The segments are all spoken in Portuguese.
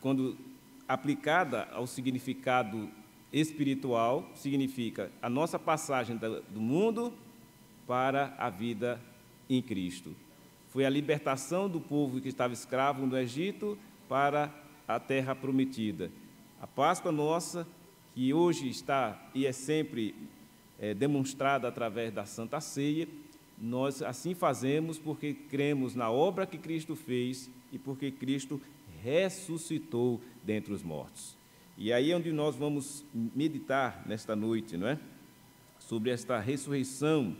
quando aplicada ao significado espiritual, significa a nossa passagem do mundo para a vida em Cristo. Foi a libertação do povo que estava escravo no Egito para a terra prometida. A Páscoa nossa, que hoje está e é sempre demonstrada através da Santa Ceia, nós assim fazemos porque cremos na obra que Cristo fez e porque Cristo ressuscitou dentre os mortos. E aí é onde nós vamos meditar nesta noite, não é? Sobre esta ressurreição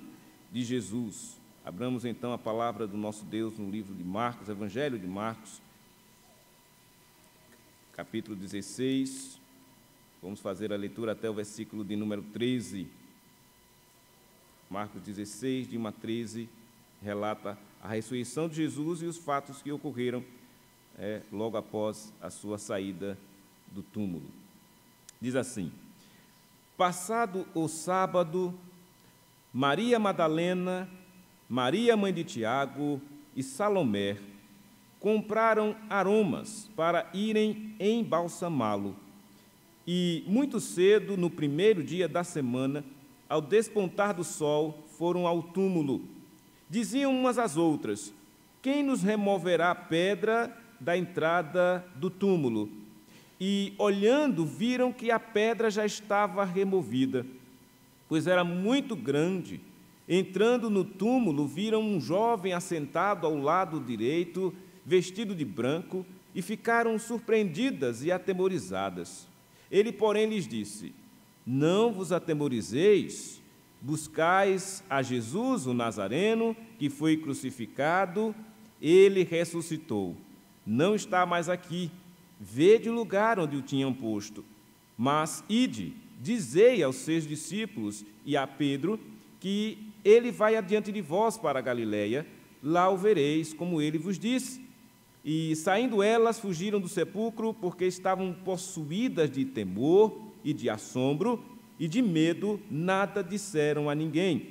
de Jesus. Abramos então a palavra do nosso Deus no livro de Marcos, Evangelho de Marcos, capítulo 16. Vamos fazer a leitura até o versículo de número 13. Marcos 16, de 1 a 13, relata a ressurreição de Jesus e os fatos que ocorreram logo após a sua saída do túmulo. Diz assim: passado o sábado, Maria Madalena, Maria mãe de Tiago e Salomé compraram aromas para irem embalsamá-lo. E muito cedo, no primeiro dia da semana, ao despontar do sol, foram ao túmulo. Diziam umas às outras: quem nos removerá a pedra da entrada do túmulo? E, olhando, viram que a pedra já estava removida, pois era muito grande. Entrando no túmulo, viram um jovem assentado ao lado direito, vestido de branco, e ficaram surpreendidas e atemorizadas. Ele, porém, lhes disse: não vos atemorizeis, buscais a Jesus, o Nazareno, que foi crucificado. Ele ressuscitou, não está mais aqui. Vede o lugar onde o tinham posto. Mas ide, dizei aos seus discípulos e a Pedro que ele vai adiante de vós para a Galiléia, lá o vereis, como ele vos disse. E, saindo elas, fugiram do sepulcro, porque estavam possuídas de temor e de assombro, e de medo nada disseram a ninguém.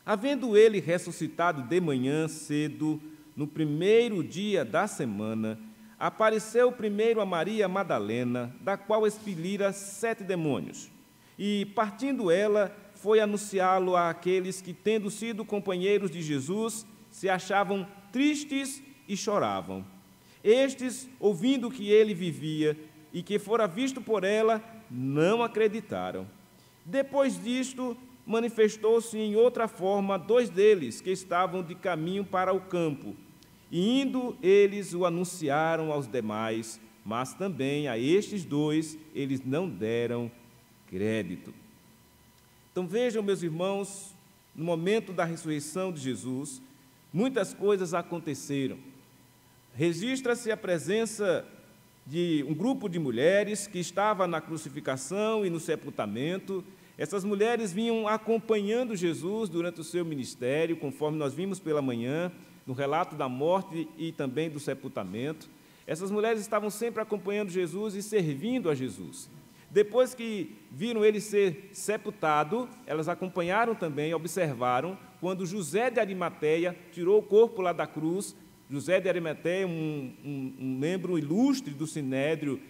Havendo ele ressuscitado de manhã cedo, no primeiro dia da semana, apareceu primeiro a Maria Madalena, da qual expelira 7 demônios. E, partindo ela, foi anunciá-lo àqueles que, tendo sido companheiros de Jesus, se achavam tristes e choravam. Estes, ouvindo que ele vivia e que fora visto por ela, não acreditaram. Depois disto, manifestou-se em outra forma 2 deles, que estavam de caminho para o campo. E, indo, eles o anunciaram aos demais, mas também a estes 2 eles não deram crédito. Então vejam, meus irmãos, no momento da ressurreição de Jesus, muitas coisas aconteceram. Registra-se a presença de um grupo de mulheres que estava na crucificação e no sepultamento. Essas mulheres vinham acompanhando Jesus durante o seu ministério, conforme nós vimos pela manhã, no relato da morte e também do sepultamento. Essas mulheres estavam sempre acompanhando Jesus e servindo a Jesus. Depois que viram ele ser sepultado, elas acompanharam também, observaram, quando José de Arimateia tirou o corpo lá da cruz. José de Arimateia, um membro ilustre do Sinédrio,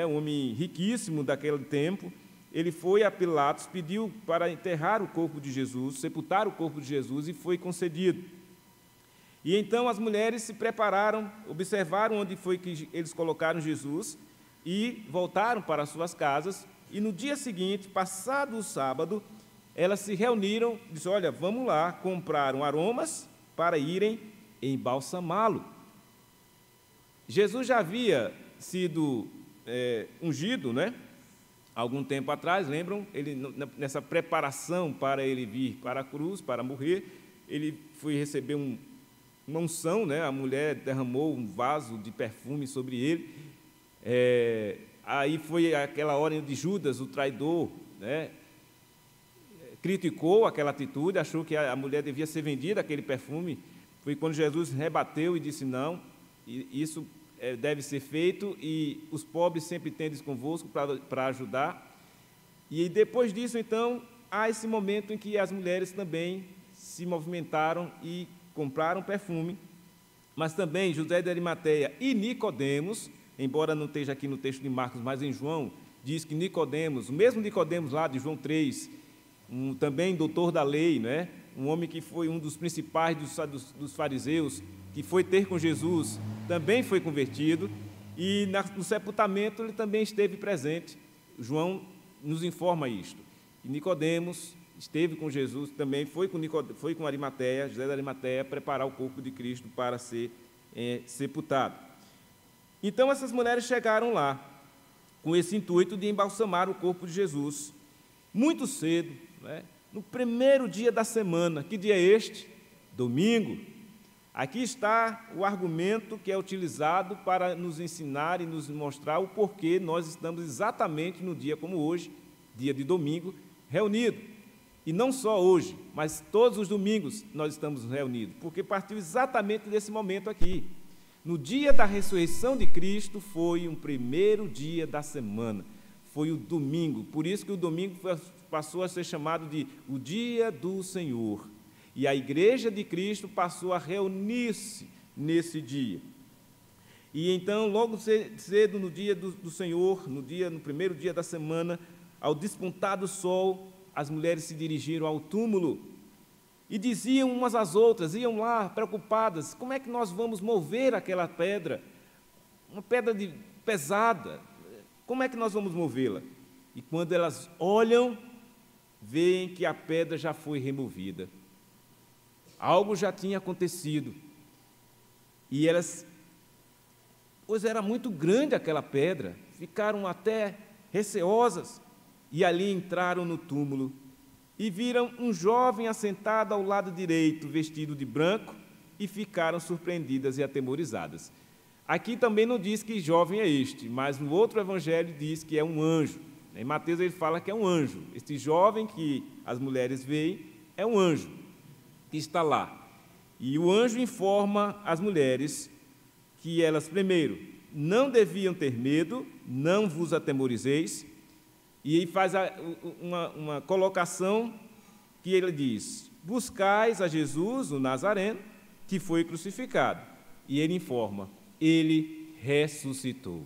um homem riquíssimo daquele tempo, ele foi a Pilatos, pediu para enterrar o corpo de Jesus, sepultar o corpo de Jesus, e foi concedido. E então as mulheres se prepararam, observaram onde foi que eles colocaram Jesus, e voltaram para suas casas, e no dia seguinte, passado o sábado, elas se reuniram e disseram: olha, vamos lá, compraram aromas para irem embalsamá-lo. Jesus já havia sido ungido, algum tempo atrás, lembram? Ele, nessa preparação para ele vir para a cruz, para morrer, ele foi receber uma unção, a mulher derramou um vaso de perfume sobre ele. Aí foi aquela hora de Judas, o traidor, criticou aquela atitude, achou que a mulher devia ser vendida, aquele perfume. Foi quando Jesus rebateu e disse: não, isso deve ser feito, e os pobres sempre tendes convosco para ajudar. E depois disso, então, há esse momento em que as mulheres também se movimentaram e compraram perfume, mas também José de Arimateia e Nicodemos embora não esteja aqui no texto de Marcos, mas em João, diz que Nicodemos, o mesmo Nicodemos lá de João 3, também doutor da lei, né? Um homem que foi um dos principais dos fariseus, que foi ter com Jesus, também foi convertido, e no sepultamento ele também esteve presente. João nos informa isto. E Nicodemos esteve com Jesus, também foi com Arimateia, José de Arimateia, preparar o corpo de Cristo para ser sepultado. Então essas mulheres chegaram lá, com esse intuito de embalsamar o corpo de Jesus, muito cedo, né? No primeiro dia da semana. Que dia é este? Domingo. Aqui está o argumento que é utilizado para nos ensinar e nos mostrar o porquê nós estamos exatamente no dia como hoje, dia de domingo, reunidos. E não só hoje, mas todos os domingos nós estamos reunidos, porque partiu exatamente desse momento aqui. No dia da ressurreição de Cristo foi um primeiro dia da semana, foi o domingo. Por isso que o domingo passou a ser chamado de o dia do Senhor. E a igreja de Cristo passou a reunir-se nesse dia. E então, logo cedo no dia do Senhor, no primeiro dia da semana, ao despontar do sol, as mulheres se dirigiram ao túmulo e diziam umas às outras, iam lá preocupadas: como é que nós vamos mover aquela pedra? Uma pedra pesada, como é que nós vamos movê-la? E quando elas olham, veem que a pedra já foi removida. Algo já tinha acontecido. E elas, pois era muito grande aquela pedra, ficaram até receosas, e ali entraram no túmulo e viram um jovem assentado ao lado direito, vestido de branco, e ficaram surpreendidas e atemorizadas. Aqui também não diz que jovem é este, mas no outro evangelho diz que é um anjo. Em Mateus ele fala que é um anjo. Este jovem que as mulheres veem é um anjo que está lá. E o anjo informa as mulheres que elas, primeiro, não deviam ter medo, não vos atemorizeis, e faz uma colocação que ele diz: buscais a Jesus, o Nazareno, que foi crucificado. E ele informa: ele ressuscitou.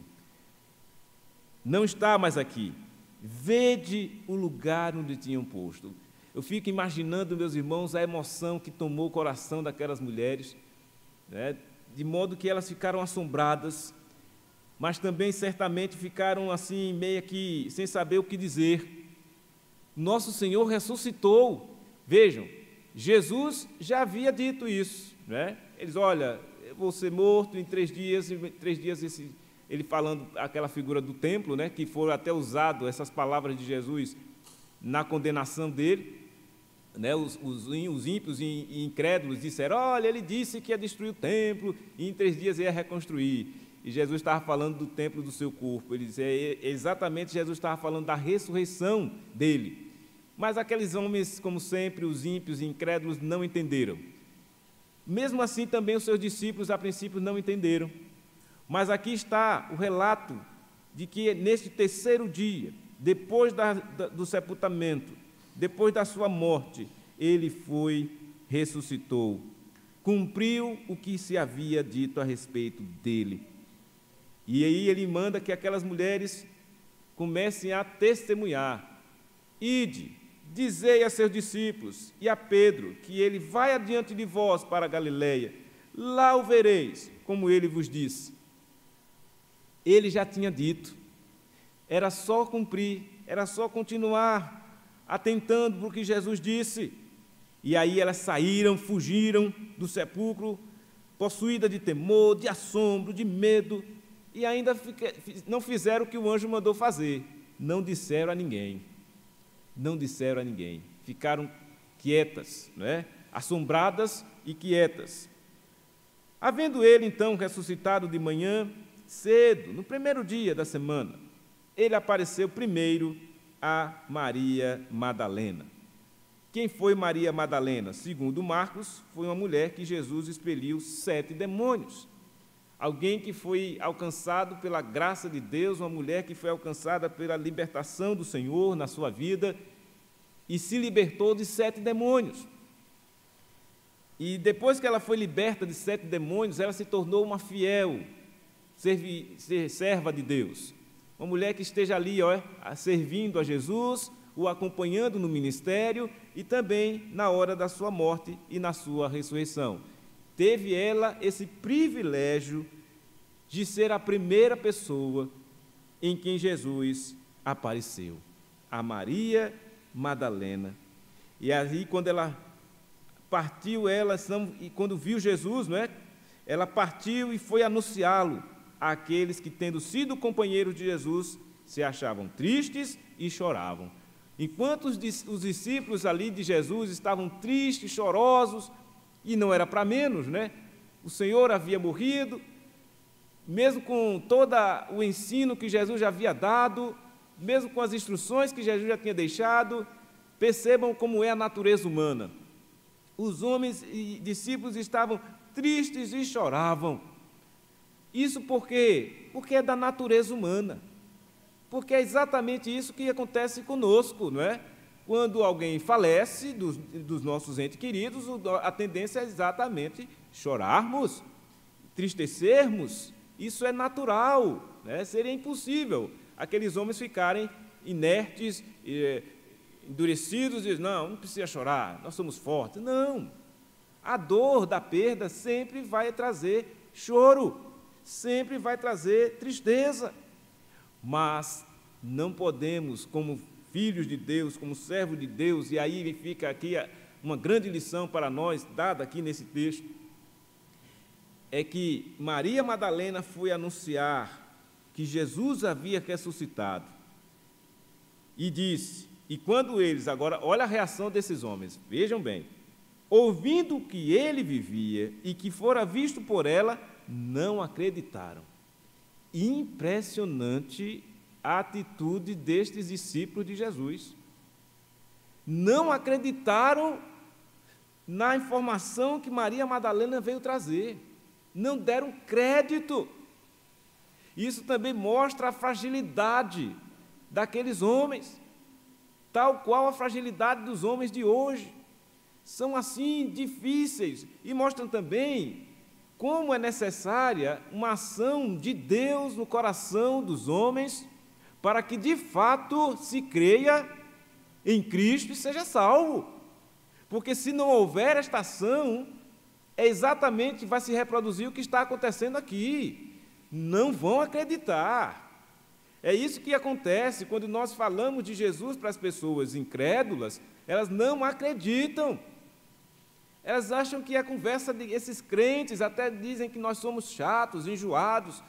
Não está mais aqui. Vede o lugar onde tinham posto. Eu fico imaginando, meus irmãos, a emoção que tomou o coração daquelas mulheres, né, de modo que elas ficaram assombradas, mas também certamente ficaram assim, meio que sem saber o que dizer. Nosso Senhor ressuscitou. Vejam, Jesus já havia dito isso, né? Eles, olha, eu vou ser morto em 3 dias, ele falando aquela figura do templo, né, que foram até usado essas palavras de Jesus na condenação dele, né, os ímpios e incrédulos disseram: olha, ele disse que ia destruir o templo e em 3 dias ia reconstruir. E Jesus estava falando do templo do seu corpo. Ele dizia, exatamente, Jesus estava falando da ressurreição dele. Mas aqueles homens, como sempre, os ímpios e incrédulos, não entenderam. Mesmo assim, também os seus discípulos, a princípio, não entenderam. Mas aqui está o relato de que neste 3º dia, depois do sepultamento, depois da sua morte, ele ressuscitou, cumpriu o que se havia dito a respeito dele. E aí ele manda que aquelas mulheres comecem a testemunhar: ide, dizei a seus discípulos e a Pedro que ele vai adiante de vós para a Galileia, lá o vereis, como ele vos disse. Ele já tinha dito, era só cumprir, era só continuar atentando para o que Jesus disse. E aí elas saíram, fugiram do sepulcro, possuídas de temor, de assombro, de medo, e ainda não fizeram o que o anjo mandou fazer, não disseram a ninguém, ficaram quietas, né? Assombradas e quietas. Havendo ele, então, ressuscitado de manhã, cedo, no primeiro dia da semana, ele apareceu primeiro a Maria Madalena. Quem foi Maria Madalena? Segundo Marcos, foi uma mulher que Jesus expeliu 7 demônios. Alguém que foi alcançado pela graça de Deus, uma mulher que foi alcançada pela libertação do Senhor na sua vida e se libertou de 7 demônios. E depois que ela foi liberta de 7 demônios, ela se tornou uma fiel ser serva de Deus. Uma mulher que esteja ali, servindo a Jesus, o acompanhando no ministério e também na hora da sua morte e na sua ressurreição. Teve ela esse privilégio de ser a primeira pessoa em quem Jesus apareceu, a Maria Madalena. E aí, quando ela partiu, e quando viu Jesus, não é? Ela partiu e foi anunciá-lo àqueles que, tendo sido companheiros de Jesus, se achavam tristes e choravam. Enquanto os discípulos ali de Jesus estavam tristes, chorosos, e não era para menos, né? O Senhor havia morrido, mesmo com todo o ensino que Jesus já havia dado, mesmo com as instruções que Jesus já tinha deixado, percebam como é a natureza humana. Os homens e discípulos estavam tristes e choravam. Isso por quê? Porque é da natureza humana. Porque é exatamente isso que acontece conosco, não é? Quando alguém falece dos nossos entes queridos, a tendência é exatamente chorarmos, entristecermos. Isso é natural, né? Seria impossível aqueles homens ficarem inertes, endurecidos, e dizer, não precisa chorar, nós somos fortes. Não, a dor da perda sempre vai trazer choro, sempre vai trazer tristeza, mas não podemos, como filhos de Deus, como servos de Deus, e aí fica aqui uma grande lição para nós, dada aqui nesse texto, é que Maria Madalena foi anunciar que Jesus havia ressuscitado, e disse, e quando eles, agora, olha a reação desses homens, vejam bem, ouvindo que ele vivia e que fora visto por ela, não acreditaram. Impressionante a atitude destes discípulos de Jesus. Não acreditaram na informação que Maria Madalena veio trazer. Não deram crédito. Isso também mostra a fragilidade daqueles homens, tal qual a fragilidade dos homens de hoje. São assim difíceis e mostram também como é necessária uma ação de Deus no coração dos homens para que de fato se creia em Cristo e seja salvo. Porque se não houver esta ação, vai se reproduzir o que está acontecendo aqui. Não vão acreditar. É isso que acontece quando nós falamos de Jesus para as pessoas incrédulas, elas não acreditam. Elas acham que a conversa desses crentes, até dizem que nós somos chatos, enjoados,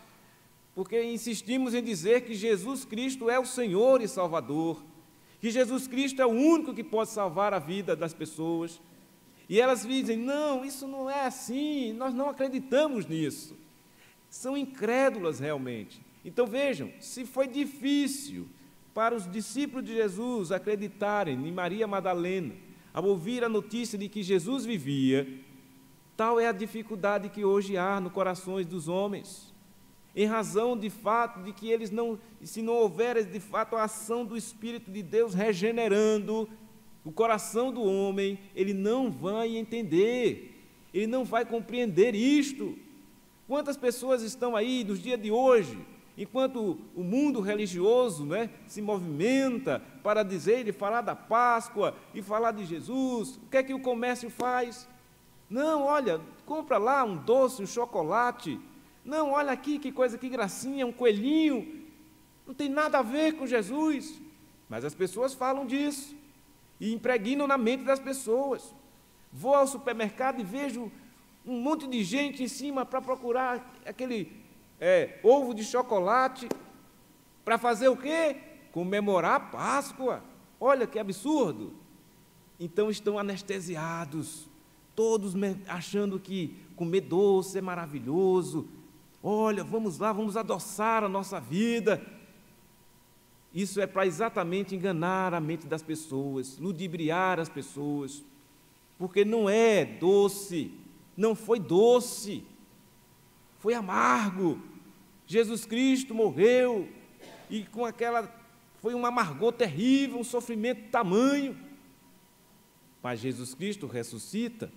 porque insistimos em dizer que Jesus Cristo é o Senhor e Salvador, que Jesus Cristo é o único que pode salvar a vida das pessoas. E elas dizem, não, isso não é assim, nós não acreditamos nisso. São incrédulas realmente. Então vejam, se foi difícil para os discípulos de Jesus acreditarem em Maria Madalena, ao ouvir a notícia de que Jesus vivia, tal é a dificuldade que hoje há no corações dos homens, em razão de fato de que eles não, se não houver de fato a ação do Espírito de Deus regenerando o coração do homem, ele não vai entender, ele não vai compreender isto. Quantas pessoas estão aí nos dias de hoje, enquanto o mundo religioso, né, se movimenta para dizer e falar da Páscoa e falar de Jesus, o que é que o comércio faz? Não, olha, compra lá um doce, um chocolate. Não, olha aqui, que coisa, que gracinha, um coelhinho. Não tem nada a ver com Jesus. Mas as pessoas falam disso e impregnam na mente das pessoas. Vou ao supermercado e vejo um monte de gente em cima para procurar aquele ovo de chocolate, para fazer o quê? Comemorar a Páscoa. Olha que absurdo. Então estão anestesiados, todos achando que comer doce é maravilhoso. Olha, vamos lá, vamos adoçar a nossa vida. Isso é para exatamente enganar a mente das pessoas, ludibriar as pessoas, porque não é doce, não foi doce, foi amargo. Jesus Cristo morreu e foi um amargor terrível, um sofrimento tamanho. Mas Jesus Cristo ressuscita,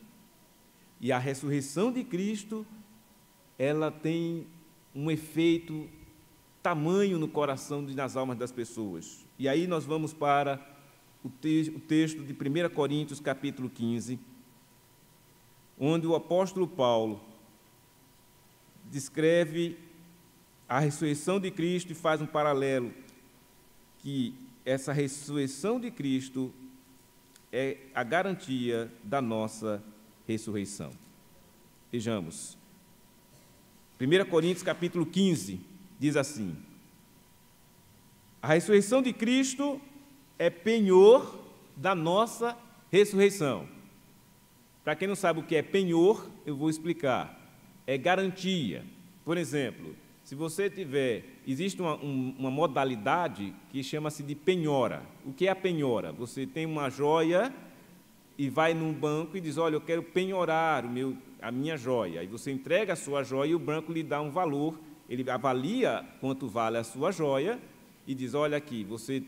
e a ressurreição de Cristo, ela tem um efeito tamanho no coração e nas almas das pessoas. E aí nós vamos para o texto de 1 Coríntios, capítulo 15, onde o apóstolo Paulo descreve a ressurreição de Cristo e faz um paralelo, que essa ressurreição de Cristo é a garantia da nossa ressurreição. Vejamos. 1 Coríntios, capítulo 15, diz assim: a ressurreição de Cristo é penhor da nossa ressurreição. Para quem não sabe o que é penhor, eu vou explicar. É garantia. Por exemplo, se você existe uma modalidade que chama-se de penhora. O que é a penhora? Você tem uma joia e vai num banco e diz: olha, eu quero penhorar a minha joia. Aí você entrega a sua joia e o banco lhe dá um valor, ele avalia quanto vale a sua joia e diz: olha aqui, você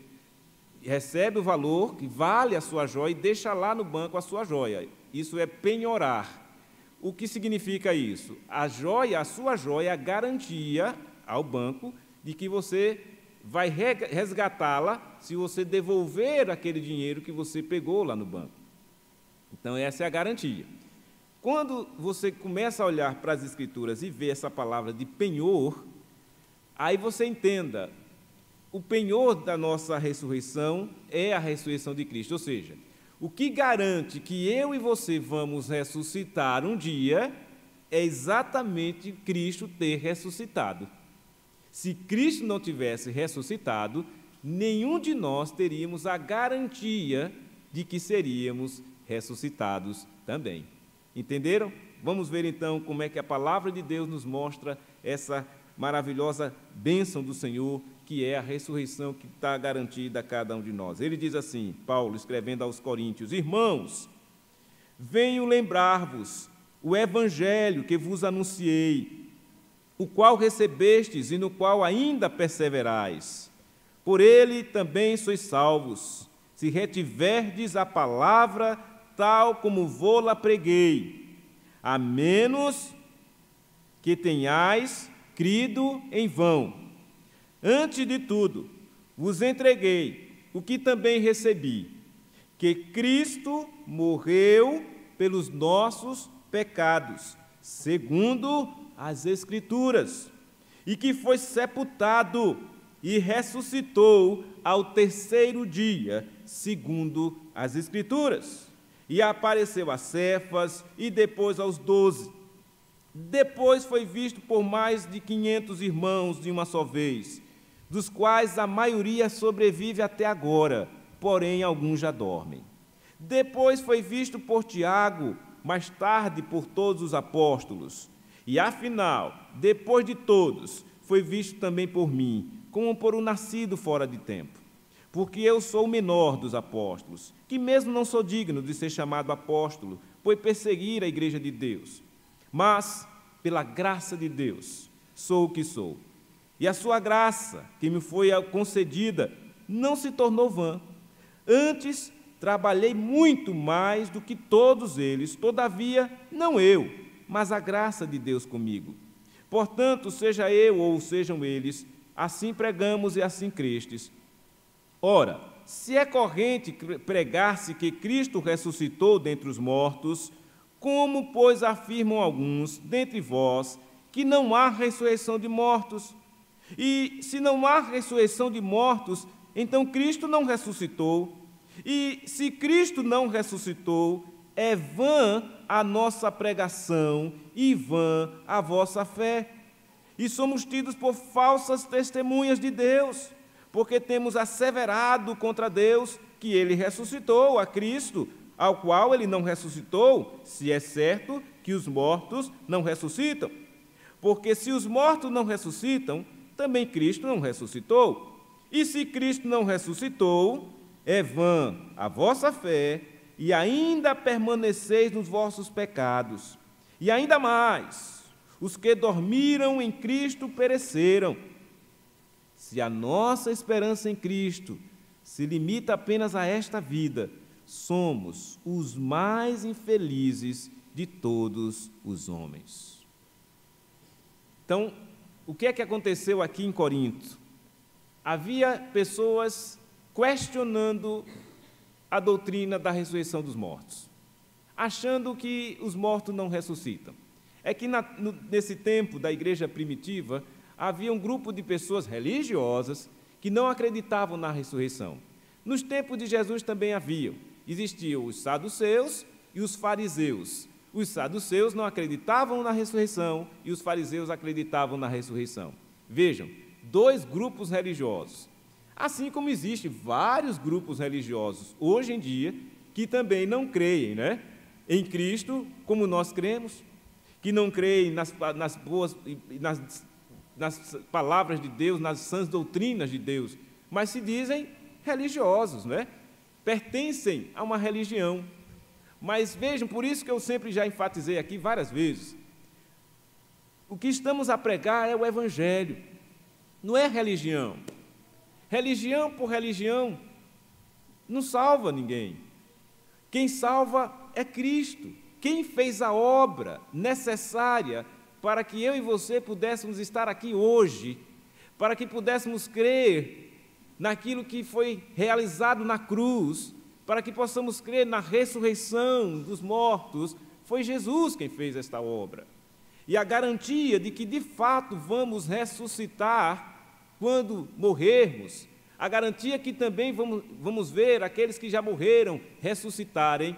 recebe o valor que vale a sua joia e deixa lá no banco a sua joia. Isso é penhorar. O que significa isso? A sua joia é a garantia ao banco de que você vai resgatá-la se você devolver aquele dinheiro que você pegou lá no banco. Então, essa é a garantia. Quando você começa a olhar para as Escrituras e vê essa palavra de penhor, aí você entenda, o penhor da nossa ressurreição é a ressurreição de Cristo, ou seja, o que garante que eu e você vamos ressuscitar um dia é exatamente Cristo ter ressuscitado. Se Cristo não tivesse ressuscitado, nenhum de nós teríamos a garantia de que seríamos ressuscitados também. Entenderam? Vamos ver então como é que a palavra de Deus nos mostra essa maravilhosa bênção do Senhor, que é a ressurreição que está garantida a cada um de nós. Ele diz assim, Paulo, escrevendo aos Coríntios: irmãos, venho lembrar-vos o evangelho que vos anunciei, o qual recebestes e no qual ainda perseverais. Por ele também sois salvos, se retiverdes a palavra tal como vô-la preguei, a menos que tenhais crido em vão. Antes de tudo, vos entreguei o que também recebi, que Cristo morreu pelos nossos pecados, segundo as Escrituras, e que foi sepultado e ressuscitou ao terceiro dia, segundo as Escrituras, e apareceu a Cefas e depois aos 12. Depois foi visto por mais de 500 irmãos de uma só vez, dos quais a maioria sobrevive até agora, porém alguns já dormem. Depois foi visto por Tiago, mais tarde por todos os apóstolos. E afinal, depois de todos, foi visto também por mim, como por um nascido fora de tempo. Porque eu sou o menor dos apóstolos, que mesmo não sou digno de ser chamado apóstolo, pois perseguir a igreja de Deus. Mas, pela graça de Deus, sou o que sou. E a sua graça, que me foi concedida, não se tornou vã. Antes, trabalhei muito mais do que todos eles, todavia, não eu, mas a graça de Deus comigo. Portanto, seja eu ou sejam eles, assim pregamos e assim crestes. Ora, se é corrente pregar-se que Cristo ressuscitou dentre os mortos, como, pois, afirmam alguns dentre vós que não há ressurreição de mortos? E se não há ressurreição de mortos, então Cristo não ressuscitou. E se Cristo não ressuscitou, é vã a nossa pregação e vã a vossa fé. E somos tidos por falsas testemunhas de Deus, porque temos asseverado contra Deus que Ele ressuscitou a Cristo, ao qual Ele não ressuscitou, se é certo que os mortos não ressuscitam. Porque se os mortos não ressuscitam, também Cristo não ressuscitou. E se Cristo não ressuscitou, é vã a vossa fé, e ainda permaneceis nos vossos pecados. E ainda mais, os que dormiram em Cristo pereceram. Se a nossa esperança em Cristo se limita apenas a esta vida, somos os mais infelizes de todos os homens. Então, o que é que aconteceu aqui em Corinto? Havia pessoas questionando a doutrina da ressurreição dos mortos, achando que os mortos não ressuscitam. É que nesse tempo da igreja primitiva, havia um grupo de pessoas religiosas que não acreditavam na ressurreição. Nos tempos de Jesus também existiam os saduceus e os fariseus. Os saduceus não acreditavam na ressurreição e os fariseus acreditavam na ressurreição. Vejam, dois grupos religiosos. Assim como existem vários grupos religiosos hoje em dia que também não creem, em Cristo, como nós cremos, que não creem nas palavras de Deus, nas sãs doutrinas de Deus, mas se dizem religiosos, pertencem a uma religião. Mas vejam, por isso que eu sempre já enfatizei aqui várias vezes, o que estamos a pregar é o Evangelho, não é religião. Religião por religião não salva ninguém. Quem salva é Cristo. Quem fez a obra necessária para que eu e você pudéssemos estar aqui hoje, para que pudéssemos crer naquilo que foi realizado na cruz, para que possamos crer na ressurreição dos mortos, foi Jesus quem fez esta obra. E a garantia de que, de fato, vamos ressuscitar quando morrermos, a garantia que também vamos ver aqueles que já morreram ressuscitarem,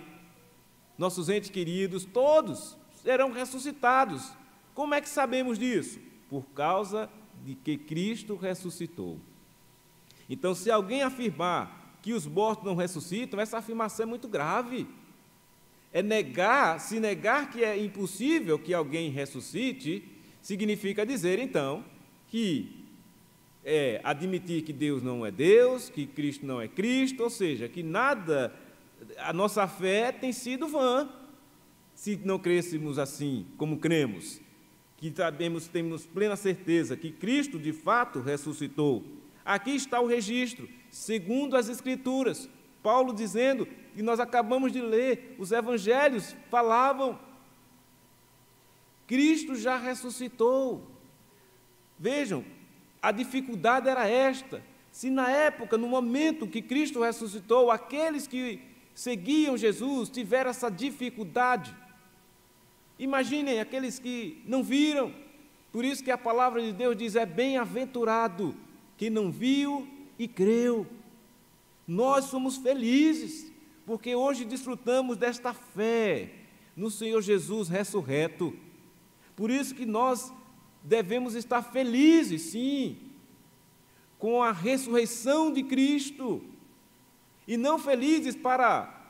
nossos entes queridos, todos serão ressuscitados. Como é que sabemos disso? Por causa de que Cristo ressuscitou. Então, se alguém afirmar que os mortos não ressuscitam, essa afirmação é muito grave. Se negar que é impossível que alguém ressuscite, significa dizer, então, que admitir que Deus não é Deus, que Cristo não é Cristo, ou seja, que a nossa fé tem sido vã, se não crêssemos assim como cremos, que temos plena certeza que Cristo de fato ressuscitou. Aqui está o registro, segundo as Escrituras, Paulo dizendo, e nós acabamos de ler, os evangelhos falavam, Cristo já ressuscitou. Vejam, a dificuldade era esta, se na época, no momento que Cristo ressuscitou, aqueles que seguiam Jesus tiveram essa dificuldade, imaginem aqueles que não viram, por isso que a palavra de Deus diz, é bem-aventurado quem não viu e creu. Nós somos felizes, porque hoje desfrutamos desta fé no Senhor Jesus ressurreto. Por isso que nós devemos estar felizes, sim, com a ressurreição de Cristo, e não felizes para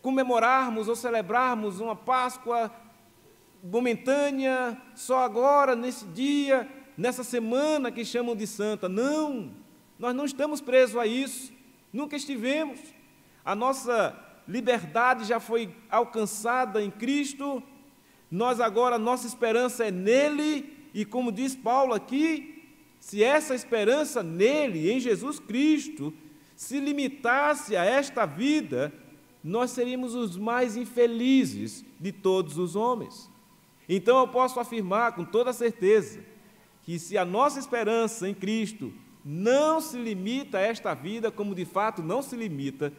comemorarmos ou celebrarmos uma Páscoa momentânea, só agora, nesse dia, nessa semana que chamam de santa. Não, nós não estamos presos a isso, nunca estivemos. A nossa liberdade já foi alcançada em Cristo, nós agora, nossa esperança é nele, e como diz Paulo aqui, se essa esperança nele, em Jesus Cristo, se limitasse a esta vida, nós seríamos os mais infelizes de todos os homens. Então eu posso afirmar com toda certeza, que se a nossa esperança em Cristo não se limita a esta vida, como de fato não se limita,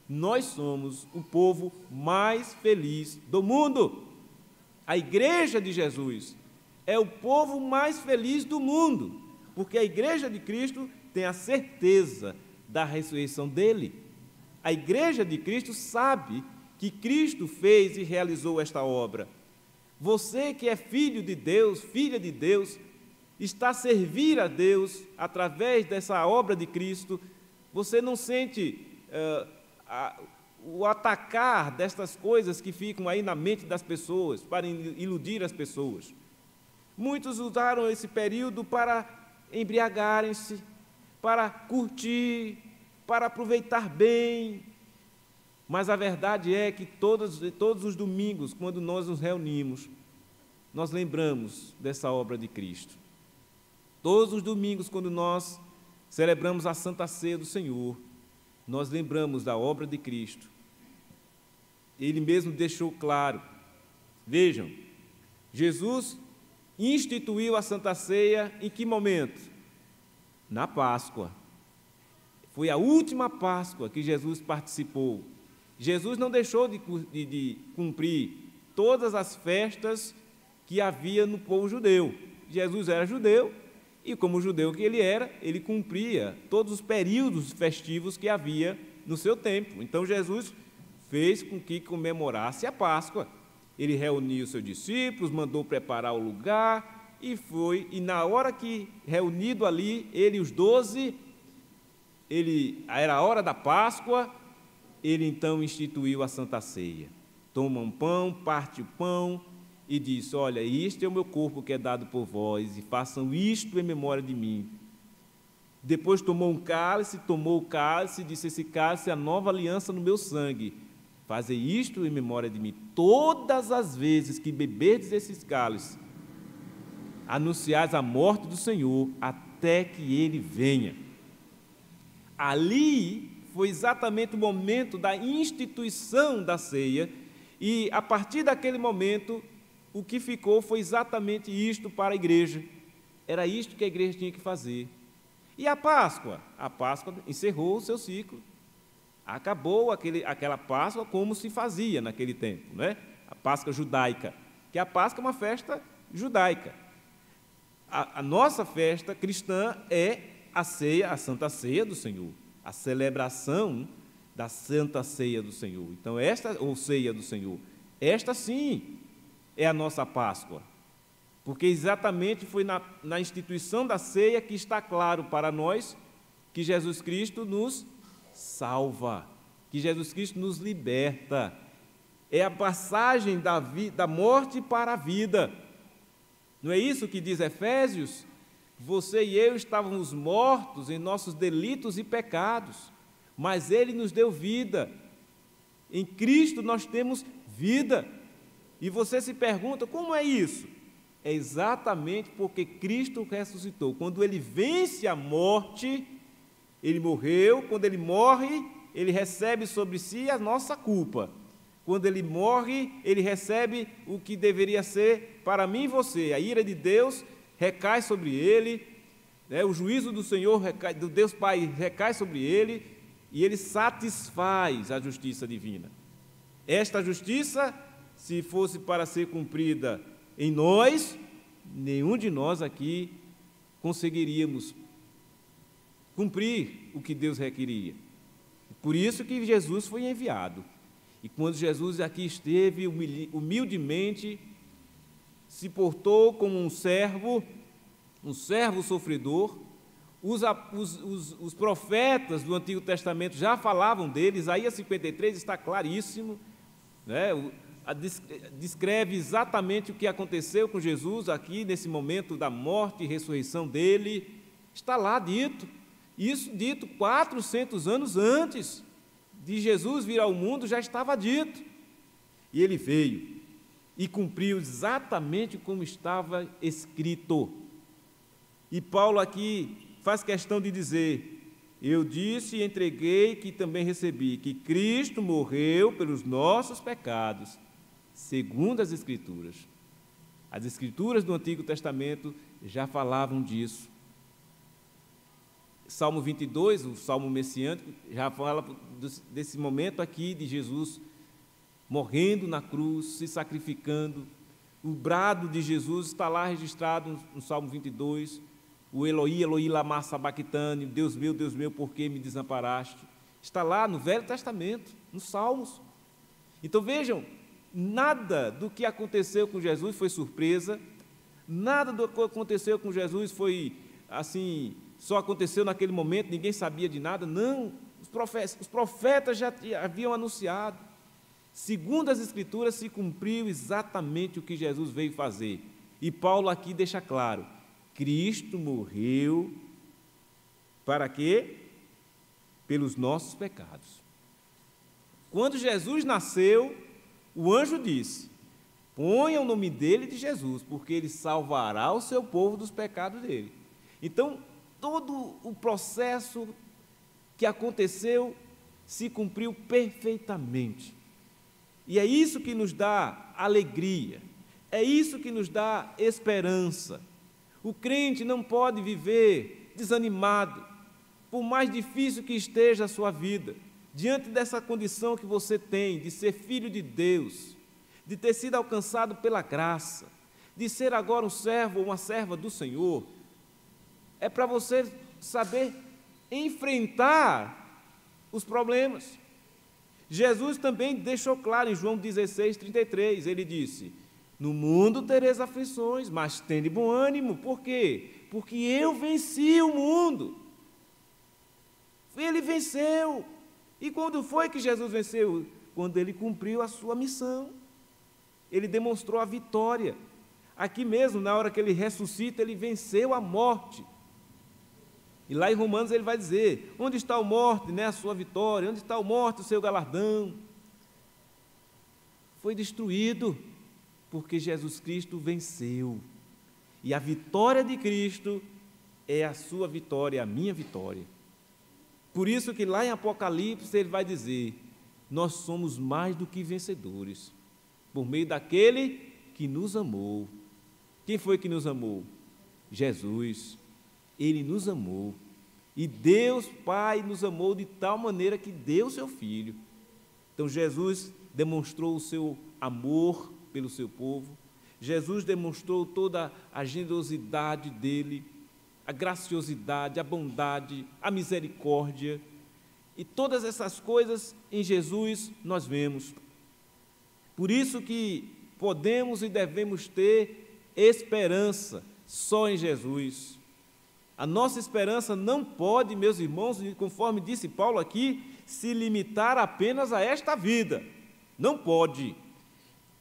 nós somos o povo mais feliz do mundo. A igreja de Jesus é o povo mais feliz do mundo, porque a igreja de Cristo tem a certeza da ressurreição dele. A igreja de Cristo sabe que Cristo fez e realizou esta obra. Você que é filho de Deus, filha de Deus, está a servir a Deus através dessa obra de Cristo, você não sente o atacar destas coisas que ficam aí na mente das pessoas, para iludir as pessoas. Muitos usaram esse período para embriagarem-se, para curtir, para aproveitar bem, mas a verdade é que todos os domingos, quando nós nos reunimos, nós lembramos dessa obra de Cristo. Todos os domingos, quando nós celebramos a Santa Ceia do Senhor, nós lembramos da obra de Cristo. Ele mesmo deixou claro. Vejam, Jesus instituiu a Santa Ceia em que momento? Na Páscoa. Foi a última Páscoa que Jesus participou. Jesus não deixou de cumprir todas as festas que havia no povo judeu. Jesus era judeu e, como judeu que ele era, ele cumpria todos os períodos festivos que havia no seu tempo. Então, Jesus fez com que comemorasse a Páscoa. Ele reuniu os seus discípulos, mandou preparar o lugar e na hora que, reunido ali, ele e os 12, era a hora da Páscoa, ele então instituiu a Santa Ceia. Toma um pão, parte o pão e diz: olha, isto é o meu corpo que é dado por vós, e façam isto em memória de mim. Depois tomou o cálice e disse: esse cálice é a nova aliança no meu sangue. Fazei isto em memória de mim. Todas as vezes que beberdes esses cálices, anunciais a morte do Senhor até que Ele venha. Ali foi exatamente o momento da instituição da ceia, e a partir daquele momento, o que ficou foi exatamente isto para a igreja. Era isto que a igreja tinha que fazer. E a Páscoa? A Páscoa encerrou o seu ciclo. Acabou aquela Páscoa como se fazia naquele tempo, né? A Páscoa judaica, que a Páscoa é uma festa judaica. A nossa festa cristã é a ceia, a Santa Ceia do Senhor, a celebração da Santa Ceia do Senhor. Então, ou Ceia do Senhor, esta sim é a nossa Páscoa, porque exatamente foi na instituição da ceia que está claro para nós que Jesus Cristo nos salva, que Jesus Cristo nos liberta. É a passagem da morte para a vida. Não é isso que diz Efésios? Você e eu estávamos mortos em nossos delitos e pecados, mas Ele nos deu vida. Em Cristo nós temos vida. E você se pergunta, como é isso? É exatamente porque Cristo ressuscitou. Quando Ele vence a morte, Ele morreu. Quando Ele morre, Ele recebe sobre si a nossa culpa. Quando Ele morre, Ele recebe o que deveria ser para mim e você. A ira de Deus recai sobre Ele, né? O juízo do Senhor, do Deus Pai, recai sobre Ele, e Ele satisfaz a justiça divina. Esta justiça, se fosse para ser cumprida em nós, nenhum de nós aqui conseguiríamos cumprir o que Deus requeria. Por isso que Jesus foi enviado. E quando Jesus aqui esteve, humildemente, se portou como um servo sofredor. Os profetas do Antigo Testamento já falavam dele. Isaías 53 está claríssimo, né? Descreve exatamente o que aconteceu com Jesus aqui, nesse momento da morte e ressurreição dele. Está lá dito, isso dito 400 anos antes de Jesus vir ao mundo, já estava dito. E ele veio e cumpriu exatamente como estava escrito. E Paulo aqui faz questão de dizer: eu disse e entreguei que também recebi, que Cristo morreu pelos nossos pecados, segundo as Escrituras. As Escrituras do Antigo Testamento já falavam disso. Salmo 22, o Salmo messiânico, já fala desse momento aqui de Jesus morrendo na cruz, se sacrificando. O brado de Jesus está lá registrado no Salmo 22, o Eloi, Eloi, lama sabachthani, Deus meu, por que me desamparaste? Está lá no Velho Testamento, nos Salmos. Então vejam, nada do que aconteceu com Jesus foi surpresa, nada do que aconteceu com Jesus foi assim, só aconteceu naquele momento, ninguém sabia de nada. Não, os profetas já haviam anunciado. Segundo as Escrituras, se cumpriu exatamente o que Jesus veio fazer. E Paulo aqui deixa claro: Cristo morreu para quê? Pelos nossos pecados. Quando Jesus nasceu, o anjo disse: ponha o nome dele de Jesus, porque ele salvará o seu povo dos pecados dele. Então, todo o processo que aconteceu se cumpriu perfeitamente. E é isso que nos dá alegria, É isso que nos dá esperança. O crente não pode viver desanimado, por mais difícil que esteja a sua vida, diante dessa condição que você tem de ser filho de Deus, de ter sido alcançado pela graça, de ser agora um servo ou uma serva do Senhor. É para você saber enfrentar os problemas. Jesus também deixou claro em João 16:33, ele disse: no mundo tereis aflições, mas tende bom ânimo. Por quê? Porque eu venci o mundo. Ele venceu. E quando foi que Jesus venceu? Quando ele cumpriu a sua missão. Ele demonstrou a vitória. Aqui mesmo, na hora que ele ressuscita, ele venceu a morte. E lá em Romanos ele vai dizer: onde está a morte, né, a sua vitória? Onde está a morte, o seu galardão? Foi destruído, porque Jesus Cristo venceu. E a vitória de Cristo é a sua vitória, a minha vitória. Por isso que lá em Apocalipse ele vai dizer: nós somos mais do que vencedores, por meio daquele que nos amou. Quem foi que nos amou? Jesus. Ele nos amou. E Deus Pai nos amou de tal maneira que deu o seu Filho. Então Jesus demonstrou o seu amor pelo seu povo. Jesus demonstrou toda a generosidade dele, a graciosidade, a bondade, a misericórdia. E todas essas coisas em Jesus nós vemos. Por isso que podemos e devemos ter esperança só em Jesus. A nossa esperança não pode, meus irmãos, conforme disse Paulo aqui, se limitar apenas a esta vida. Não pode.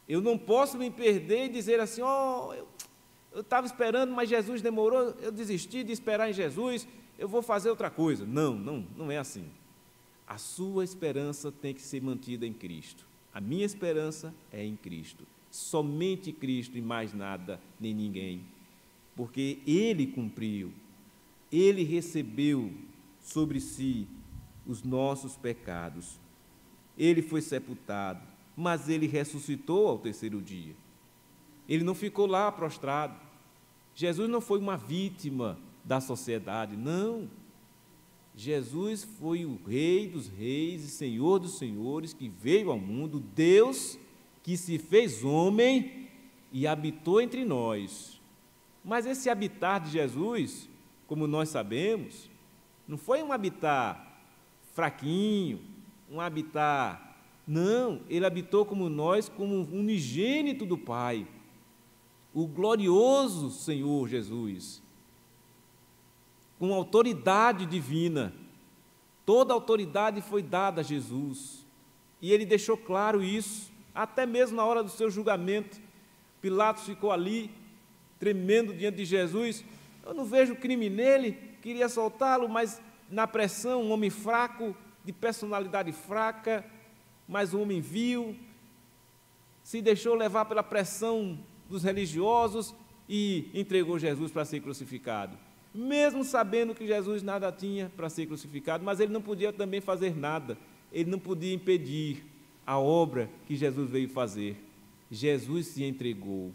Eu não posso me perder e dizer assim: eu estava esperando, mas Jesus demorou, eu desisti de esperar em Jesus, eu vou fazer outra coisa. Não é assim. A sua esperança tem que ser mantida em Cristo. A minha esperança é em Cristo. Somente Cristo e mais nada, nem ninguém. Porque Ele cumpriu, Ele recebeu sobre si os nossos pecados. Ele foi sepultado, mas Ele ressuscitou ao terceiro dia. Ele não ficou lá prostrado. Jesus não foi uma vítima da sociedade, não. Jesus foi o Rei dos reis e Senhor dos senhores que veio ao mundo, Deus que se fez homem e habitou entre nós. Mas esse habitar de Jesus, como nós sabemos, não foi um habitar fraquinho, um habitar... Não, Ele habitou como nós, como um unigênito do Pai, o glorioso Senhor Jesus, com autoridade divina. Toda a autoridade foi dada a Jesus, e Ele deixou claro isso, até mesmo na hora do seu julgamento. Pilatos ficou ali, tremendo diante de Jesus. Eu não vejo crime nele, queria soltá-lo, mas na pressão, um homem fraco, de personalidade fraca, mas um homem vil, se deixou levar pela pressão dos religiosos e entregou Jesus para ser crucificado. Mesmo sabendo que Jesus nada tinha para ser crucificado, mas ele não podia também fazer nada, ele não podia impedir a obra que Jesus veio fazer. Jesus se entregou,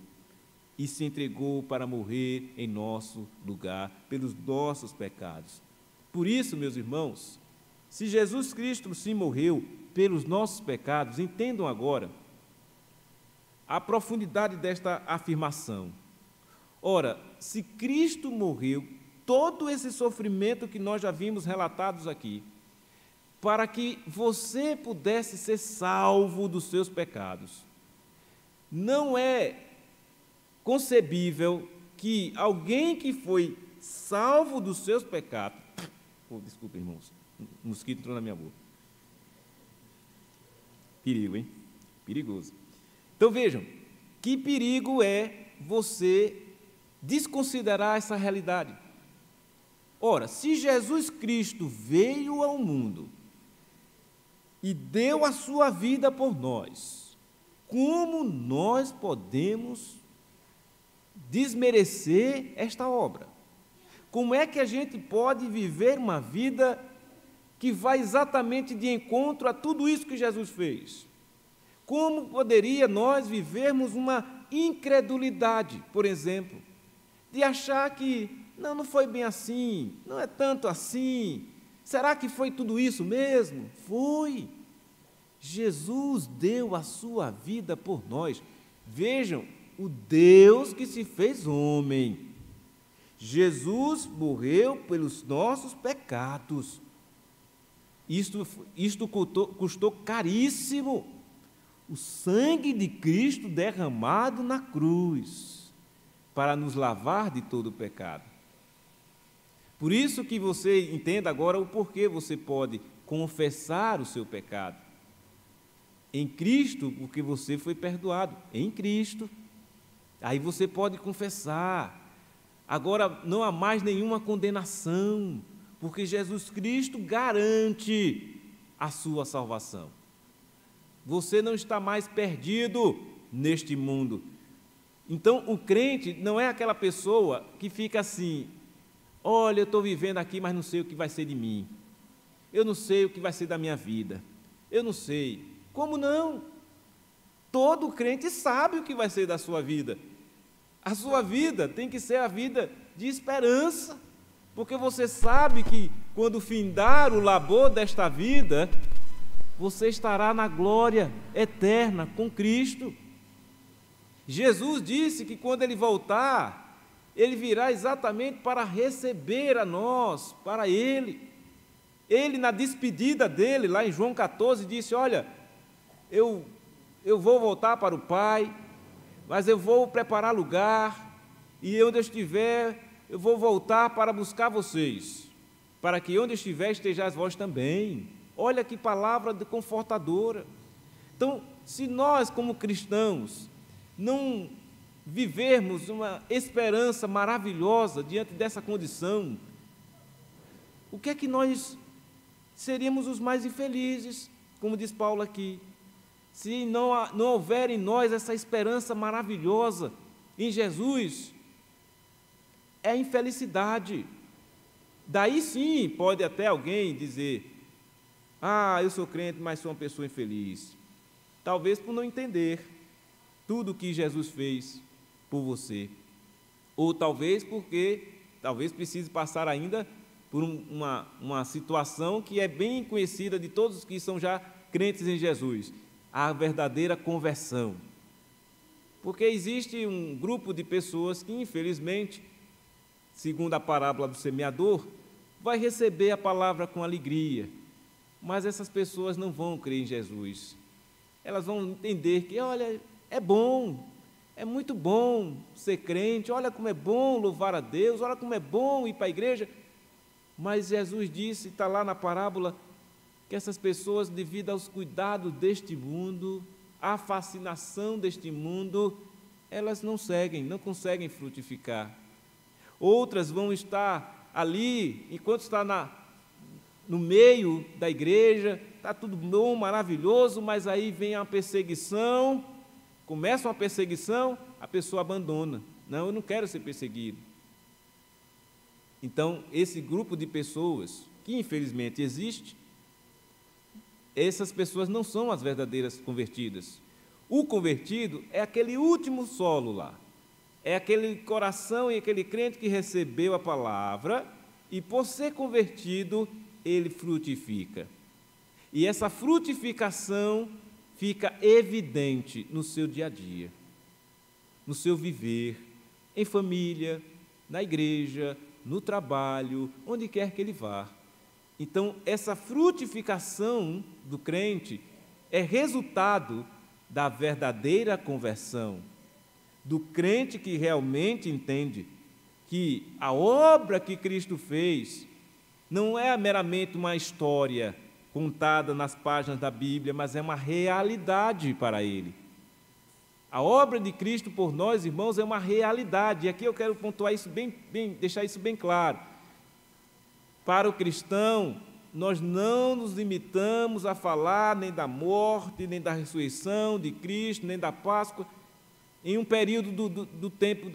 e se entregou para morrer em nosso lugar, pelos nossos pecados. Por isso, meus irmãos, se Jesus Cristo sim morreu pelos nossos pecados, entendam agora a profundidade desta afirmação. Ora, se Cristo morreu, todo esse sofrimento que nós já vimos relatados aqui, para que você pudesse ser salvo dos seus pecados, não é concebível que alguém que foi salvo dos seus pecados... desculpa, irmãos, um mosquito entrou na minha boca. Perigo, hein? Perigoso. Então vejam, que perigo é você desconsiderar essa realidade. Ora, se Jesus Cristo veio ao mundo e deu a sua vida por nós, como nós podemos desmerecer esta obra? Como é que a gente pode viver uma vida que vai exatamente de encontro a tudo isso que Jesus fez? Como poderia nós vivermos uma incredulidade, por exemplo, de achar que não foi bem assim, não é tanto assim. Será que foi tudo isso mesmo? Foi. Jesus deu a sua vida por nós. Vejam, o Deus que se fez homem. Jesus morreu pelos nossos pecados. Isto custou caríssimo. O sangue de Cristo derramado na cruz, para nos lavar de todo o pecado. Por isso que você entenda agora o porquê você pode confessar o seu pecado. Em Cristo, porque você foi perdoado. Em Cristo. Aí você pode confessar. Agora não há mais nenhuma condenação, porque Jesus Cristo garante a sua salvação. Você não está mais perdido neste mundo. Então, o crente não é aquela pessoa que fica assim: olha, eu estou vivendo aqui, mas não sei o que vai ser de mim. Eu não sei o que vai ser da minha vida. Eu não sei. Como não? Todo crente sabe o que vai ser da sua vida. A sua vida tem que ser a vida de esperança, porque você sabe que quando findar o labor desta vida, você estará na glória eterna com Cristo. Jesus disse que quando Ele voltar, Ele virá exatamente para receber a nós, para Ele. Ele, na despedida dele, lá em João 14, disse: olha, eu vou voltar para o Pai, mas eu vou preparar lugar, e onde eu estiver, eu vou voltar para buscar vocês, para que onde eu estiver, estejais vós também. Olha que palavra confortadora. Então, se nós, como cristãos, não vivermos uma esperança maravilhosa diante dessa condição, o que é que nós seríamos os mais infelizes, como diz Paulo aqui, se não houver em nós essa esperança maravilhosa em Jesus? É infelicidade. Daí sim pode até alguém dizer: eu sou crente, mas sou uma pessoa infeliz. Talvez por não entender tudo o que Jesus fez por você. Ou talvez porque precise passar ainda por uma situação que é bem conhecida de todos os que são já crentes em Jesus: a verdadeira conversão. Porque existe um grupo de pessoas que, infelizmente, segundo a parábola do semeador, vai receber a palavra com alegria, mas essas pessoas não vão crer em Jesus. Elas vão entender que, olha, é bom, é muito bom ser crente, olha como é bom louvar a Deus, olha como é bom ir para a igreja. Mas Jesus disse, está lá na parábola, que essas pessoas, devido aos cuidados deste mundo, à fascinação deste mundo, elas não conseguem frutificar. Outras vão estar ali, enquanto está no meio da igreja, está tudo bom, maravilhoso, mas aí vem a perseguição, começa uma perseguição, a pessoa abandona. Não, eu não quero ser perseguido. Então, esse grupo de pessoas, que infelizmente existe, essas pessoas não são as verdadeiras convertidas. O convertido é aquele último solo lá, é aquele coração e aquele crente que recebeu a palavra e, por ser convertido, ele frutifica. E essa frutificação fica evidente no seu dia a dia, no seu viver, em família, na igreja, no trabalho, onde quer que ele vá. Então, essa frutificação do crente é resultado da verdadeira conversão, do crente que realmente entende que a obra que Cristo fez não é meramente uma história contada nas páginas da Bíblia, mas é uma realidade para ele. A obra de Cristo por nós, irmãos, é uma realidade. E aqui eu quero pontuar isso deixar isso bem claro. Para o cristão, nós não nos limitamos a falar nem da morte, nem da ressurreição de Cristo, nem da Páscoa, em um período do tempo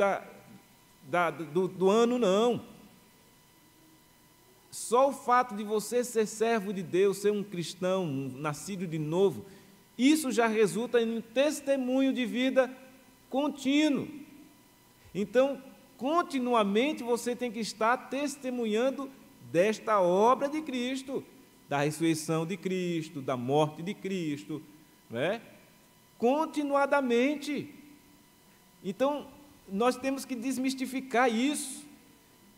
do ano, não. Só o fato de você ser servo de Deus, ser um cristão, nascido de novo, isso já resulta em um testemunho de vida contínuo. Então, continuamente você tem que estar testemunhando desta obra de Cristo, da ressurreição de Cristo, da morte de Cristo, né? Continuadamente. Então, nós temos que desmistificar isso.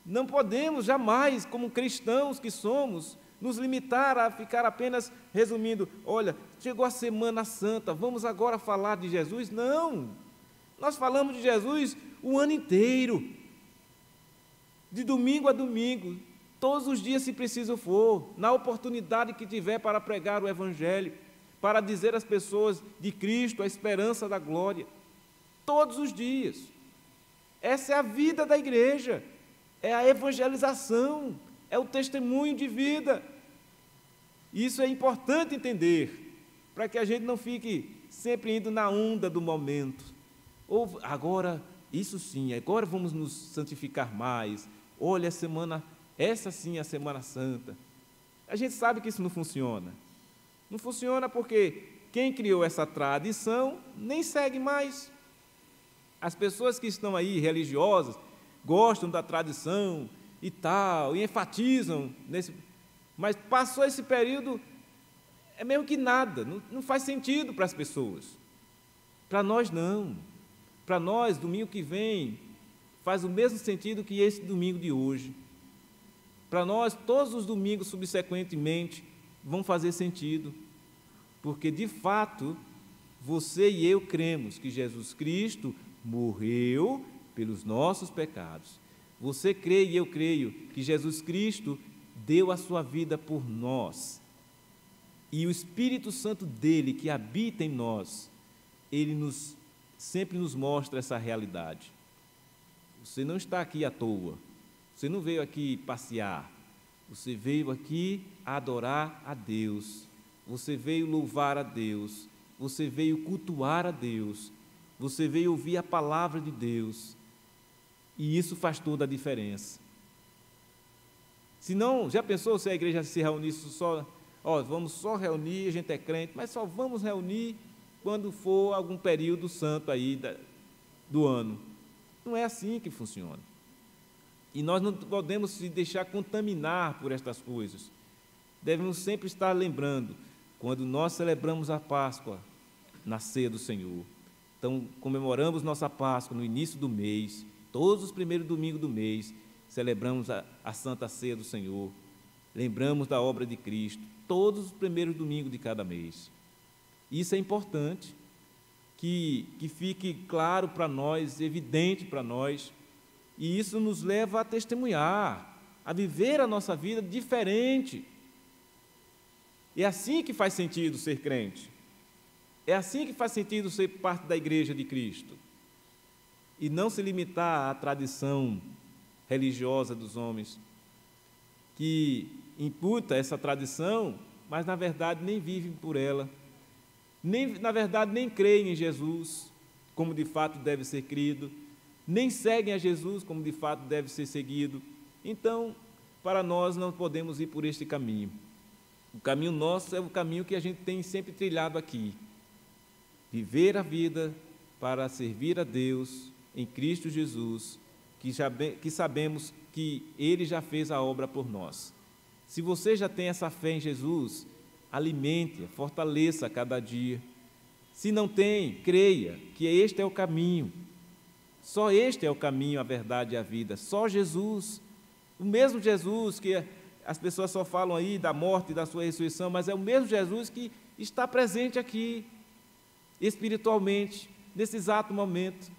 Não podemos jamais, como cristãos que somos, nos limitar a ficar apenas resumindo, olha, chegou a Semana Santa, vamos agora falar de Jesus? Não! Nós falamos de Jesus o ano inteiro, de domingo a domingo, todos os dias, se preciso for, na oportunidade que tiver para pregar o Evangelho, para dizer às pessoas de Cristo a esperança da glória, todos os dias. Essa é a vida da igreja, é a evangelização, é o testemunho de vida. Isso é importante entender, para que a gente não fique sempre indo na onda do momento. Ou agora, isso sim, agora vamos nos santificar mais. Olha, essa sim é a Semana Santa. A gente sabe que isso não funciona. Não funciona porque quem criou essa tradição nem segue mais. As pessoas que estão aí, religiosas, gostam da tradição e tal, e enfatizam nesse... Mas passou esse período, é mesmo que nada, não faz sentido para as pessoas. Para nós, não. Para nós, domingo que vem, faz o mesmo sentido que esse domingo de hoje. Para nós, todos os domingos subsequentemente vão fazer sentido, porque, de fato, você e eu cremos que Jesus Cristo morreu pelos nossos pecados. Você crê e eu creio que Jesus Cristo deu a sua vida por nós. E o Espírito Santo dele, que habita em nós, ele sempre nos mostra essa realidade. Você não está aqui à toa. Você não veio aqui passear. Você veio aqui adorar a Deus. Você veio louvar a Deus. Você veio cultuar a Deus. Você veio ouvir a palavra de Deus. E isso faz toda a diferença. Se não, já pensou se a igreja se reunisse só, vamos só reunir, a gente é crente, mas só vamos reunir quando for algum período santo aí do ano. Não é assim que funciona. E nós não podemos se deixar contaminar por estas coisas. Devemos sempre estar lembrando, quando nós celebramos a Páscoa, na ceia do Senhor. Então, comemoramos nossa Páscoa no início do mês, todos os primeiros domingos do mês, celebramos a Santa Ceia do Senhor, lembramos da obra de Cristo, todos os primeiros domingos de cada mês. Isso é importante, que fique claro para nós, evidente para nós, e isso nos leva a testemunhar, a viver a nossa vida diferente. É assim que faz sentido ser crente. É assim que faz sentido ser parte da Igreja de Cristo. E não se limitar à tradição religiosa dos homens, que imputa essa tradição, mas na verdade nem vivem por ela, na verdade nem creem em Jesus, como de fato deve ser crido, nem seguem a Jesus como de fato deve ser seguido. Então, para nós não podemos ir por este caminho. O caminho nosso é o caminho que a gente tem sempre trilhado aqui. Viver a vida para servir a Deus em Cristo Jesus, que sabemos que Ele já fez a obra por nós. Se você já tem essa fé em Jesus, alimente-a, fortaleça a cada dia. Se não tem, creia que este é o caminho. Só este é o caminho, a verdade e a vida. Só Jesus. O mesmo Jesus que as pessoas só falam aí da morte e da sua ressurreição, mas é o mesmo Jesus que está presente aqui, espiritualmente, nesse exato momento.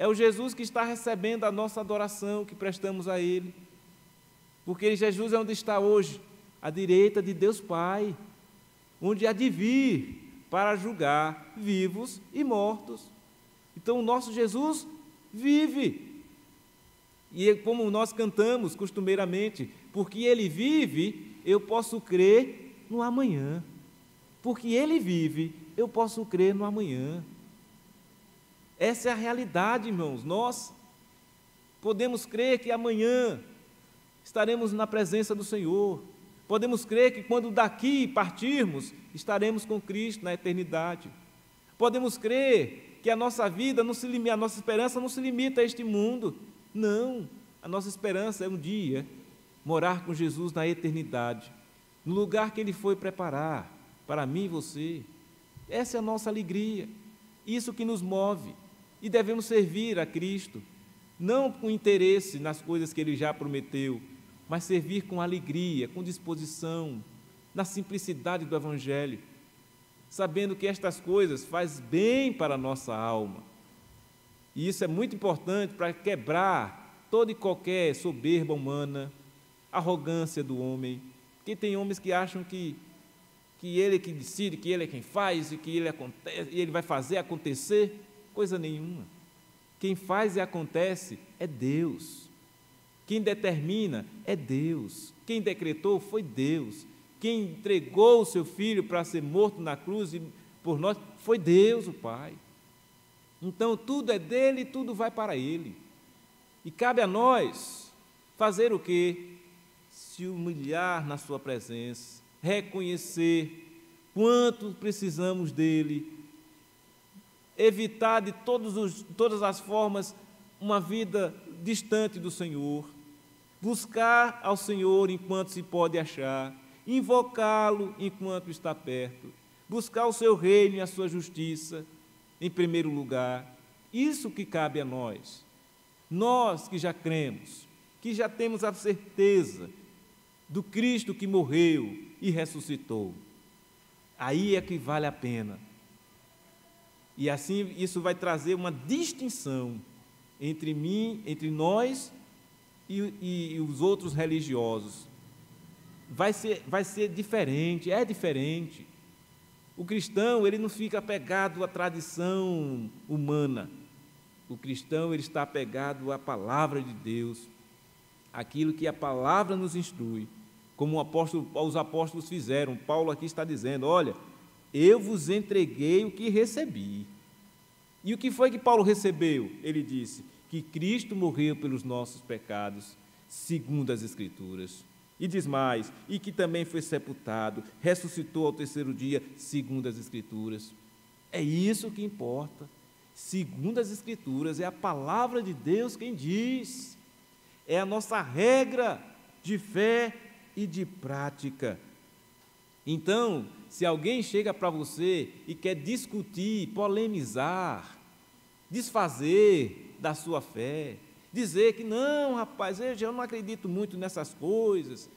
É o Jesus que está recebendo a nossa adoração que prestamos a Ele. Porque Jesus é onde está hoje, à direita de Deus Pai, onde há de vir para julgar vivos e mortos. Então, o nosso Jesus vive. E como nós cantamos costumeiramente, porque Ele vive, eu posso crer no amanhã. Porque Ele vive, eu posso crer no amanhã. Essa é a realidade, irmãos. Nós podemos crer que amanhã estaremos na presença do Senhor. Podemos crer que quando daqui partirmos, estaremos com Cristo na eternidade. Podemos crer que que a nossa vida não se limita, a nossa esperança não se limita a este mundo. Não, a nossa esperança é um dia morar com Jesus na eternidade, no lugar que Ele foi preparar para mim e você. Essa é a nossa alegria, isso que nos move, e devemos servir a Cristo, não com interesse nas coisas que Ele já prometeu, mas servir com alegria, com disposição, na simplicidade do Evangelho, sabendo que estas coisas fazem bem para a nossa alma. E isso é muito importante para quebrar toda e qualquer soberba humana, arrogância do homem, porque tem homens que acham que ele é que decide, que ele é quem faz, e que ele vai fazer acontecer, coisa nenhuma. Quem faz e acontece é Deus. Quem determina é Deus. Quem decretou foi Deus. Quem entregou o seu Filho para ser morto na cruz por nós foi Deus, o Pai. Então, tudo é dele e tudo vai para Ele. E cabe a nós fazer o quê? Se humilhar na sua presença, reconhecer quanto precisamos dEle, evitar de todas as formas uma vida distante do Senhor, buscar ao Senhor enquanto se pode achar, invocá-lo enquanto está perto, buscar o seu reino e a sua justiça em primeiro lugar. Isso que cabe a nós. Nós que já cremos, que já temos a certeza do Cristo que morreu e ressuscitou. Aí é que vale a pena. E assim isso vai trazer uma distinção entre mim, entre nós e os outros religiosos. Vai ser diferente, é diferente. O cristão, ele não fica apegado à tradição humana. O cristão, ele está apegado à palavra de Deus, aquilo que a palavra nos instrui, como os apóstolos fizeram. Paulo aqui está dizendo, olha, eu vos entreguei o que recebi. E o que foi que Paulo recebeu? Ele disse que Cristo morreu pelos nossos pecados, segundo as Escrituras. E diz mais, e que também foi sepultado, ressuscitou ao terceiro dia, segundo as Escrituras. É isso que importa. Segundo as Escrituras, é a palavra de Deus quem diz. É a nossa regra de fé e de prática. Então, se alguém chega para você e quer discutir, polemizar, desfazer da sua fé, dizer que não, rapaz, eu não acredito muito nessas coisas.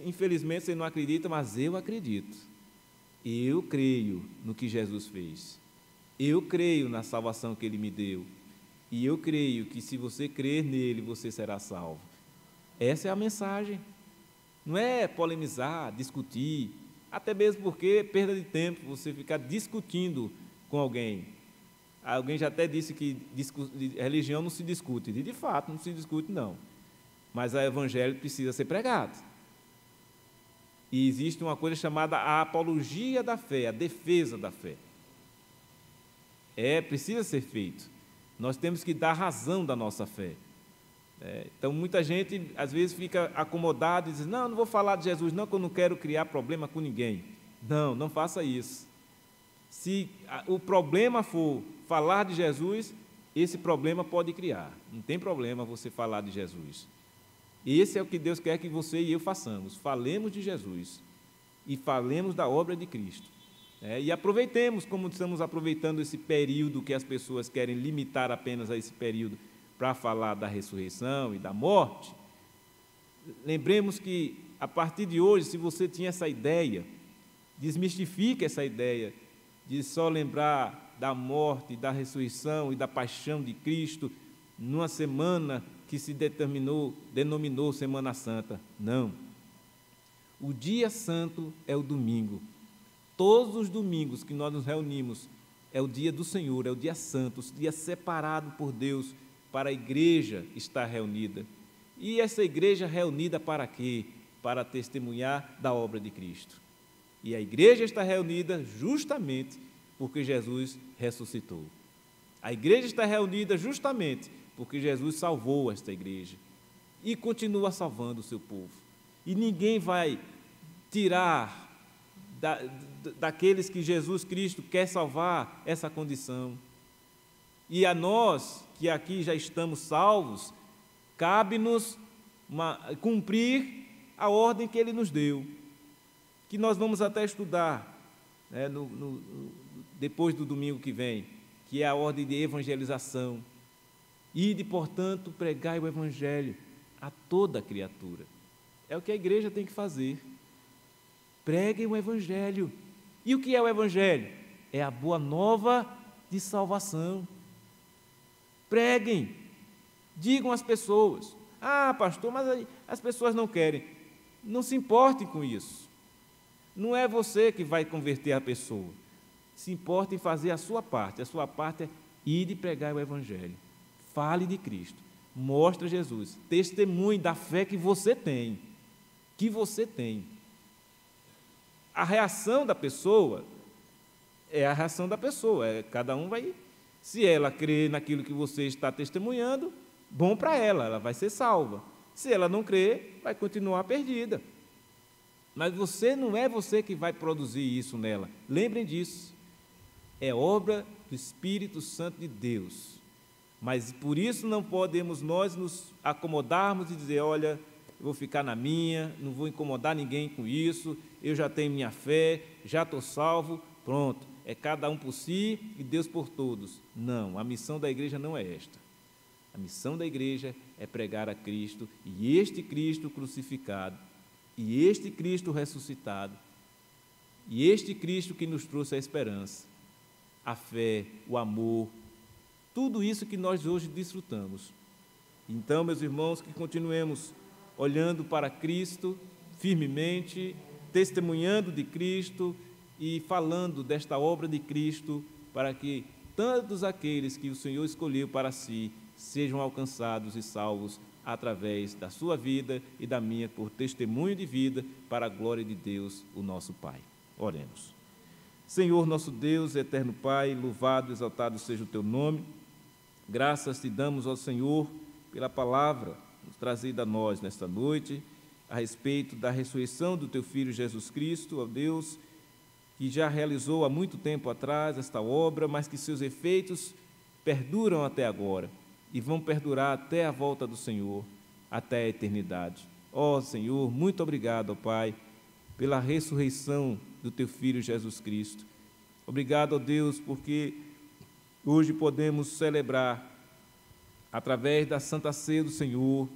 Infelizmente, você não acredita, mas eu acredito. Eu creio no que Jesus fez. Eu creio na salvação que Ele me deu. E eu creio que se você crer nele, você será salvo. Essa é a mensagem. Não é polemizar, discutir, até mesmo porque é perda de tempo você ficar discutindo com alguém. Alguém já até disse que religião não se discute. E de fato, não se discute, não. Mas o evangelho precisa ser pregado. E existe uma coisa chamada a apologia da fé, a defesa da fé. Precisa ser feito. Nós temos que dar razão da nossa fé. Então, muita gente, às vezes, fica acomodada e diz, não vou falar de Jesus, não, que eu não quero criar problema com ninguém. Não faça isso. Se o problema for falar de Jesus, esse problema pode criar. Não tem problema você falar de Jesus. Esse é o que Deus quer que você e eu façamos. Falemos de Jesus e falemos da obra de Cristo. E aproveitemos, como estamos aproveitando esse período que as pessoas querem limitar apenas a esse período para falar da ressurreição e da morte. Lembremos que, a partir de hoje, se você tinha essa ideia, desmistifique essa ideia de só lembrar da morte, da ressurreição e da paixão de Cristo numa semana que se denominou Semana Santa. Não. O dia santo é o domingo. Todos os domingos que nós nos reunimos é o dia do Senhor, é o dia santo, o dia separado por Deus para a igreja estar reunida. E essa igreja reunida para quê? Para testemunhar da obra de Cristo. E a igreja está reunida justamente porque Jesus ressuscitou. A igreja está reunida justamente porque Jesus salvou esta igreja e continua salvando o seu povo. E ninguém vai tirar daqueles que Jesus Cristo quer salvar essa condição. E a nós, que aqui já estamos salvos, cabe-nos cumprir a ordem que Ele nos deu, que nós vamos até estudar, né, depois do domingo que vem, que é a ordem de evangelização. Ide, portanto, pregai o Evangelho a toda criatura. É o que a igreja tem que fazer. Preguem o Evangelho. E o que é o Evangelho? É a boa nova de salvação. Preguem. Digam às pessoas: ah, pastor, mas as pessoas não querem. Não se importem com isso. Não é você que vai converter a pessoa. Se importa em fazer a sua parte. A sua parte é ir e pregar o Evangelho. Fale de Cristo. Mostre Jesus. Testemunhe da fé que você tem. A reação da pessoa é a reação da pessoa. Cada um vai... Se ela crer naquilo que você está testemunhando, bom para ela, ela vai ser salva. Se ela não crer, vai continuar perdida. Mas não é você que vai produzir isso nela. Lembrem disso. É obra do Espírito Santo de Deus. Mas por isso não podemos nós nos acomodarmos e dizer: olha, eu vou ficar na minha, não vou incomodar ninguém com isso, eu já tenho minha fé, já estou salvo, pronto. É cada um por si e Deus por todos. Não, a missão da igreja não é esta. A missão da igreja é pregar a Cristo, e este Cristo crucificado, e este Cristo ressuscitado, e este Cristo que nos trouxe a esperança, a fé, o amor, tudo isso que nós hoje desfrutamos. Então, meus irmãos, que continuemos olhando para Cristo firmemente, testemunhando de Cristo e falando desta obra de Cristo, para que todos aqueles que o Senhor escolheu para si sejam alcançados e salvos através da sua vida e da minha, por testemunho de vida, para a glória de Deus, o nosso Pai. Oremos. Senhor, nosso Deus, eterno Pai, louvado, exaltado seja o teu nome. Graças te damos, ó Senhor, pela palavra trazida a nós nesta noite, a respeito da ressurreição do teu Filho Jesus Cristo, ó Deus, que já realizou há muito tempo atrás esta obra, mas que seus efeitos perduram até agora e vão perdurar até a volta do Senhor, até a eternidade. Ó Senhor, muito obrigado, ó Pai, pela ressurreição do teu Filho Jesus Cristo. Obrigado, ó Deus, porque hoje podemos celebrar, através da Santa Ceia do Senhor,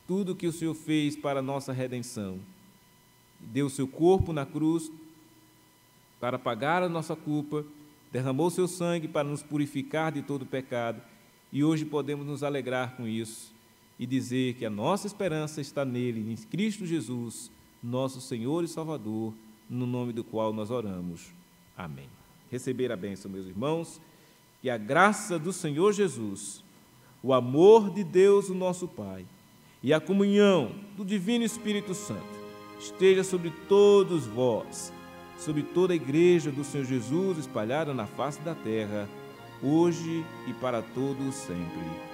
tudo que o Senhor fez para a nossa redenção. Deu o seu corpo na cruz para pagar a nossa culpa, derramou o seu sangue para nos purificar de todo pecado, e hoje podemos nos alegrar com isso e dizer que a nossa esperança está nele, em Cristo Jesus, nosso Senhor e Salvador, no nome do qual nós oramos. Amém. Receber a bênção, meus irmãos, e a graça do Senhor Jesus, o amor de Deus, o nosso Pai, e a comunhão do Divino Espírito Santo esteja sobre todos vós, sobre toda a igreja do Senhor Jesus espalhada na face da terra, hoje e para todos sempre.